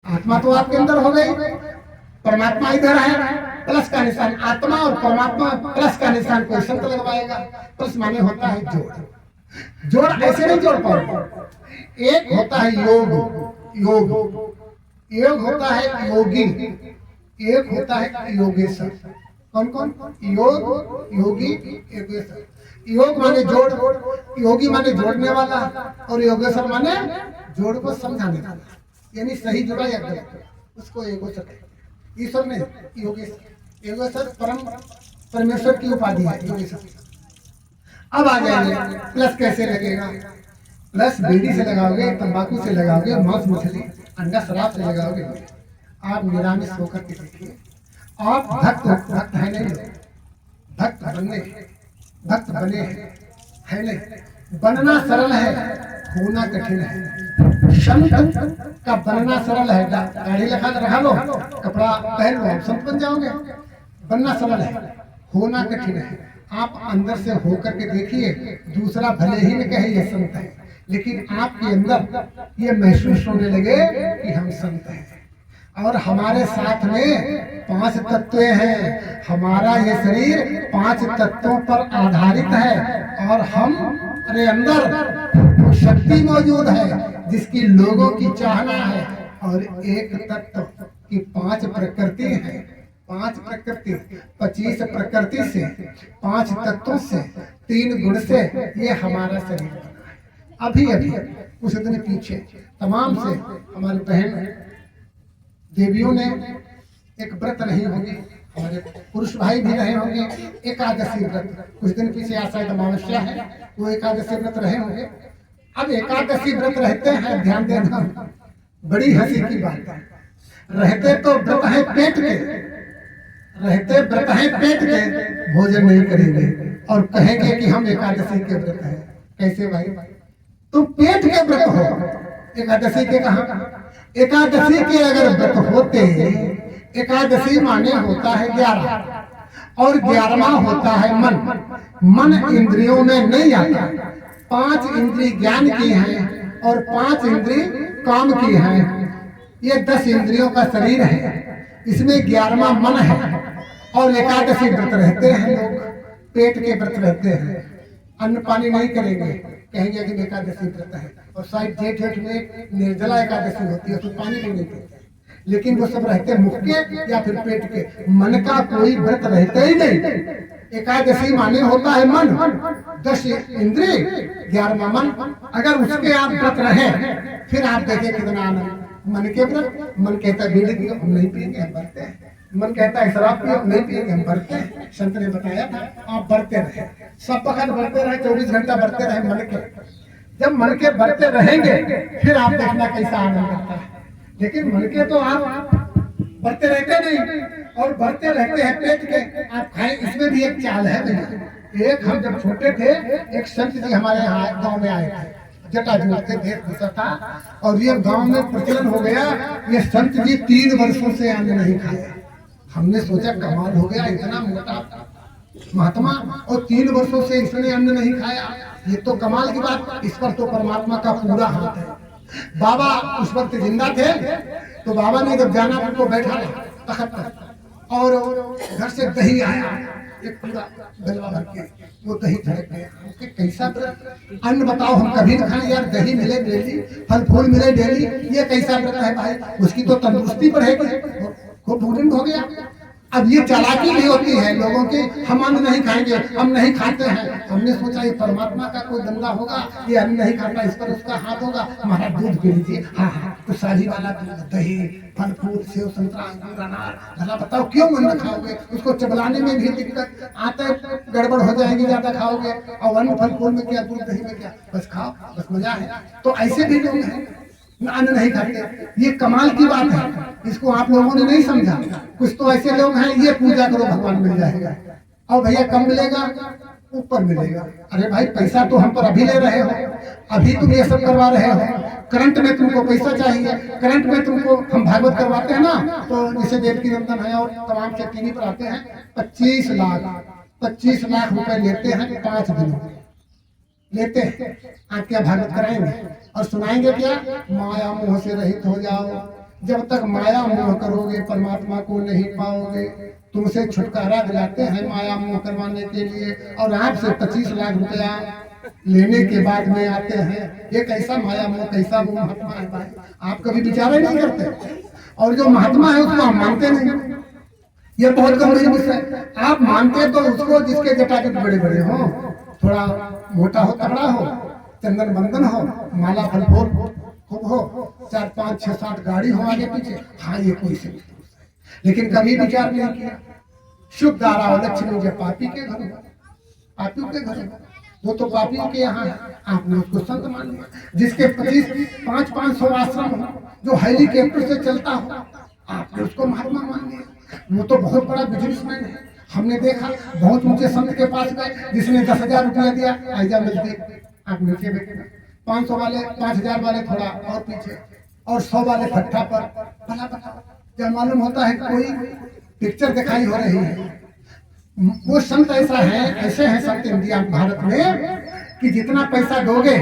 आत्मा तो आपके अंदर हो गई, परमात्मा इधर है, प्लस का निशान, आत्मा और परमात्मा प्लस का निशान कोई संत लगवाएगा। प्लस माने होता है जोड़। जोड़ ऐसे नहीं जोड़ पाओगे। एक होता है योग, योग योग होता है योगी, एक होता है योगेश्वर। कौन कौन? योग, योगी, योगेश्वर। योग माने जोड़, योगी माने जोड़ने वाला, और योगेश्वर माने जोड़ को समझाने वाला, यानी सही जुड़ा या गलत, उसको योगेश्वर कहते हैं। ईश्वर नहीं, योगेश्वर। योगेश्वर परम परमेश्वर की उपाधि है योगेश्वर। अब आ जाएंगे प्लस कैसे लगेगा। प्लस बीड़ी से लगाओगे, तंबाकू से लगाओगे, मांस मछली अंडा शराब से लगाओगे, आप निरामिष होकर के देखिए। आप भक्त है नहीं, भक्त बनने, भक्त बने है नहीं। बनना सरल है, होना कठिन है। संत का बनना सरल है, दाढ़ी लगा लो, कपड़ा पहन लो, आप संत बन जाओगे। बनना सरल है, होना कठिन है। आप अंदर से होकर के देखिए, दूसरा भले ही न कहे ये संत है, लेकिन आपके अंदर ये महसूस होने लगे कि हम संत हैं। और हमारे साथ में 5 तत्व हैं। हमारा ये शरीर 5 तत्वों पर आधारित है, और हम अरे अंदर वो शक्ति मौजूद है जिसकी लोगों की चाहना है। और एक तत्व की 5 प्रकृति है, 5 प्रकृति, 25 प्रकृति से, 5 तत्वों से, 3 गुण से ये हमारा शरीर बना है। अभी अभी कुछ दिन पीछे तमाम से हमारी बहन देवियों ने एक व्रत रही होगी, हमारे पुरुष भाई भी रहे होंगे एकादशी व्रत। कुछ दिन पीछे आषाढ़ अमावस्या है, वो एकादशी व्रत रहे होंगे। अब एकादशी व्रत रहते हैं, ध्यान देना, बड़ी हंसी की बात है। रहते तो व्रत है पेट के, रहते व्रत है पेट के, भोजन नहीं करेंगे और कहेंगे कि हम एकादशी के व्रत हैं। कैसे भाई? तुम पेट के व्रत हो, एकादशी के कहा? एकादशी के अगर व्रत होते, एकादशी माने होता है 11, और 11वां होता है मन। मन इंद्रियों में नहीं आता। 5 इंद्रिय ज्ञान की हैं और 5 इंद्रिय काम की हैं। ये 10 इंद्रियों का शरीर है, इसमें 11वां मन है। और एकादशी व्रत रहते हैं लोग, पेट के व्रत रहते हैं, अन्न पानी नहीं करेंगे, कहेंगे कि एकादशी व्रत है। और शायद जेठ जेठ में निर्जला एकादशी होती है, तो पानी भी नहीं पीते। लेकिन वो सब रहते मुख के या फिर पेट के, मन का कोई व्रत रहता ही नहीं। एकादशी माने होता है मन, 10 इंद्रिय 11वां मन। अगर उसके आप व्रत रहे, फिर आप देखें कितना आनंद। मन के व्रत, मन कहता है बीड़ी पियो, हम नहीं पिएंगे, हम बरते हैं। मन कहता है शराब पियो, हम नहीं पिएंगे, हम बरते हैं। संत ने बताया था आप बरते रहे, सब वक्त बरते रहे, 24 घंटा बरते रहे मन के। जब मन के बरते रहेंगे, फिर आप देखना कैसा आनंद आता है। लेकिन मन के तो आप बढ़ते रहते नहीं, और बढ़ते रहते हैं पेट के। आप खाएं, इसमें भी एक चाल है भैया। एक हम जब छोटे थे, एक संत जी हमारे यहाँ गांव में आए थे, जटा जोड़ते थे, घुसा था, और ये गांव में प्रचलन हो गया। ये संत जी 3 वर्षों से अन्न नहीं खाया। हमने सोचा कमाल हो गया, इतना मोटा महात्मा और 3 वर्षों से इसने अन्न नहीं खाया, ये तो कमाल की बात। इस पर तो परमात्मा का पूरा हाथ है। बाबा उस वक्त जिंदा थे, तो बाबा ने जब जाना उनको बैठा तख्त पर, और घर से दही आया एक पूरा गलवा भर के, वो दही झड़क गया। कैसा व्रत? अन्न बताओ, हम कभी न खाएं यार, दही मिले डेली, फल फूल मिले डेली, ये कैसा व्रत है भाई? उसकी तो तंदुरुस्ती बढ़ेगी। खूब भोजन हो गया। अब ये चालाकी भी होती है लोगों की, हम अन्न नहीं खाएंगे, हम नहीं खाते हैं। हमने सोचा ये परमात्मा का कोई बंदा होगा, ये अन्न नहीं खाता, इस पर उसका हाथ होगा। हमारा दूध पी लीजिए, हाँ तो शादी वाला दूध, दही, फल फूल, सेव, संतरा, अंगूर, अनार। भला बताओ क्यों अन्न खाओगे? उसको चबलाने में भी दिक्कत आता है, गड़बड़ हो जाएगी ज्यादा खाओगे। और अन्न फल फूल में क्या, दूध दही में क्या, बस खाओ, बस मजा है। तो ऐसे भी लोग हैं अन्न नहीं खाते। ये कमाल की बात है, इसको आप लोगों ने नहीं समझा। कुछ तो ऐसे लोग हैं, ये पूजा करो भगवान मिल जाएगा, और भैया कम मिलेगा, ऊपर मिलेगा। अरे भाई पैसा तो हम पर अभी ले रहे हो, अभी तुम ये सब करवा रहे हो। करंट में तुमको पैसा चाहिए, करंट में तुमको हम भागवत करवाते हैं ना, तो जैसे देवकी नंदन है और तमाम से टीवी पर आते हैं, 25 लाख रुपए लेते हैं 5 दिन लेते हैं। आप क्या भागवत कराएंगे और सुनाएंगे क्या? माया मोह से रहित हो जाओ, जब तक माया मोह करोगे परमात्मा को नहीं पाओगे। तुमसे छुटकारा दिलाते हैं माया मोह करवाने के लिए, और आपसे 25 लाख रुपया लेने के बाद में आते हैं। ये कैसा माया मोह, कैसा वो महात्मा है भाई, आप कभी विचार नहीं करते। और जो महात्मा है उसको हम मानते नहीं, ये बहुत गंभीर विषय है। आप मानते तो उसको जिसके जटाजट बड़े बड़े हो, थोड़ा मोटा हो, तगड़ा हो, चंदन बंदन हो, माला फल फूल खूब हो, 4 5 6 7 गाड़ी हो आगे पीछे, हाँ ये कोई से नहीं। लेकिन कभी विचार नहीं किया शुद्ध आरा लक्ष्मी जब पापी के घर में, पापियों के घर में, वो तो पापियों के यहाँ है, आपने उसको संत मान लिया। जिसके 500 आश्रम हो, जो हेलीकॉप्टर से चलता हो, आपने उसको महात्मा मान लिया। वो तो बहुत बड़ा बिजनेसमैन है। हमने देखा बहुत ऊंचे संत के पास गए, जिसने 10,000 रुपया दिया, आइजा मिलते आप नीचे बैठे, 500 वाले 5,000 वाले थोड़ा और पीछे, और 100 वाले फट्टा पर। भला बताओ, जब मालूम होता है कोई पिक्चर दिखाई हो रही है। वो संत ऐसा है, ऐसे हैं संत इंडिया भारत में कि जितना पैसा दोगे